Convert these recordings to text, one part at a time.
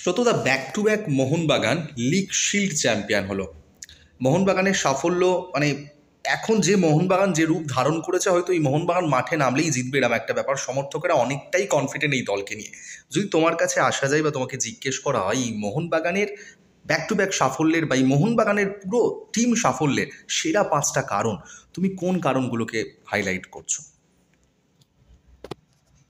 সত্যতা back to back Mohun Bagan league shield champion হলো। মোহনবাগানের সাফল্য মানে এখন যে মোহনবাগান যে রূপ ধারণ করেছে, হয়তো এই মোহনবাগান মাঠে নামলেই জিতবে এরকম একটা ব্যাপার। সমর্থকেরা অনেকটাই কনফিডেন্ট এই দলকে নিয়ে। যদি তোমার কাছে আসা যায় বা তোমাকে জিজ্ঞেস করা হয় এই মোহনবাগানের ব্যাক টু ব্যাক সাফল্যের বা এই মোহনবাগানের পুরো টিম সাফল্যের সেরা 5টা কারণ, তুমি কোন কারণগুলোকে হাইলাইট করছো?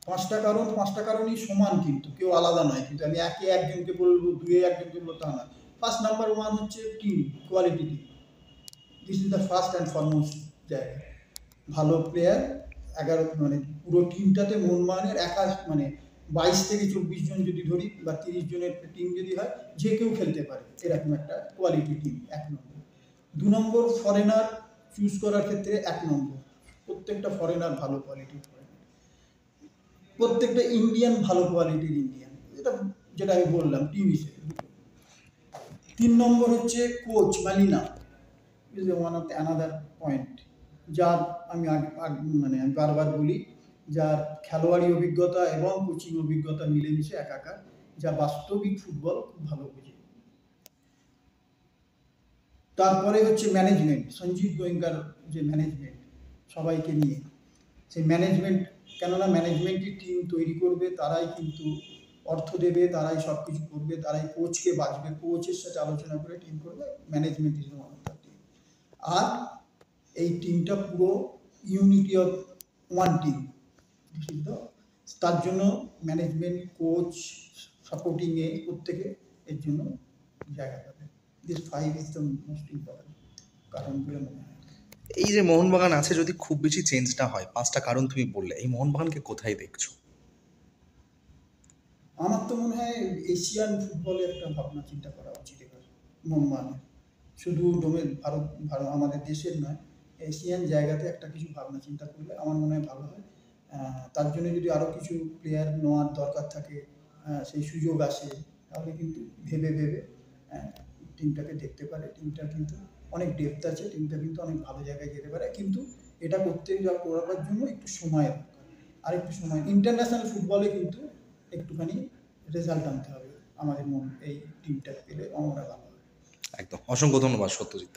পাঁচটা কারণই সমান, কিন্তু কেউ আলাদা নয়। কিন্তু আমি একজনকে বলবো, একজনকে বলবো তা না। ফার্স্ট নাম্বার ওয়ান হচ্ছে team quality. Team this is the first and foremost জায়গা। ভালো প্লেয়ার 11, মানে পুরো টিমটাতে মোহনবাগানের 22 থেকে 24 জন যদি ধরি বা 30 জনের টিম যদি হয়, যে কেউ খেলতে পারে, এরকম একটা কোয়ালিটি টিম। 1 নম্বর। 2 নম্বর, ফরেনার চুজ করার ক্ষেত্রে 1 নম্বর। প্রত্যেকটা ফরেনার ভালো কোয়ালিটির ফরেনার, প্রত্যেকটা ইন্ডিয়ান ভালো কোয়ালিটির ইন্ডিয়ান, যেটা আমি বললাম টিম হিসেবে। 3 নম্বর হচ্ছে coach Molina is one of the another point, যার আমি আমি বারবার বলি, যার খেলোয়াড়ি অভিজ্ঞতা এবং কোচিং অভিজ্ঞতা মিলেমিশে একাকার, যা বাস্তবিক ফুটবল খুব ভালো বোঝে। তারপরে হচ্ছে ম্যানেজমেন্ট, সঞ্জীব গোয়েঙ্কার যে ম্যানেজমেন্ট সবাইকে নিয়ে, সেই ম্যানেজমেন্ট, কেননা ম্যানেজমেন্টই টিম তৈরি করবে, তারাই কিন্তু অর্থ দেবে, তারাই সব কিছু করবে, তারাই কোচকে বাঁচবে, কোচের সাথে আলোচনা করে টিম করবে। Management is one of the team. আর এই টিমটা পুরো ইউনিটি অফ ওয়ান টিম, তার জন্য ম্যানেজমেন্ট, কোচ, সাপোর্টিংয়ে প্রত্যেকে এর জন্য জায়গা পাবে। This 5 is the most important কারণগুলো মনে হয়। এই যে মোহনবাগান আছে, যদি খুব বেশি চেঞ্জ না হয়, 5টা কারণ তুমি বললে, এই মোহনবাগানকে কোথায় দেখছো? আমার তো মনে হয় এশিয়ান ফুটবলে একটা ভাবনা চিন্তা করা উচিত এবার মোহনবাগানের। শুধু ভারত আমাদের দেশের নয়, এশিয়ান জায়গাতে একটা কিছু ভাবনা চিন্তা করলে আমার মনে হয় ভালো হয়। তার জন্য যদি আরও কিছু প্লেয়ার নেওয়ার দরকার থাকে, সেই সুযোগ আসে, তাহলে কিন্তু ভেবে টিমটাকে দেখতে পারে। টিমটা কিন্তু অনেক ডেপথ আছে, টিমটা কিন্তু অনেক ভালো জায়গায় যেতে পারে। কিন্তু এটা করার জন্য একটু সময় দরকার, আর একটু সময়। ইন্টারন্যাশনাল ফুটবলে কিন্তু একটুখানি রেজাল্ট আনতে হবে আমাদের এই টিমটা পেলে আমরা ভালো হবে। একদম, অসংখ্য ধন্যবাদ সত্যজিৎ।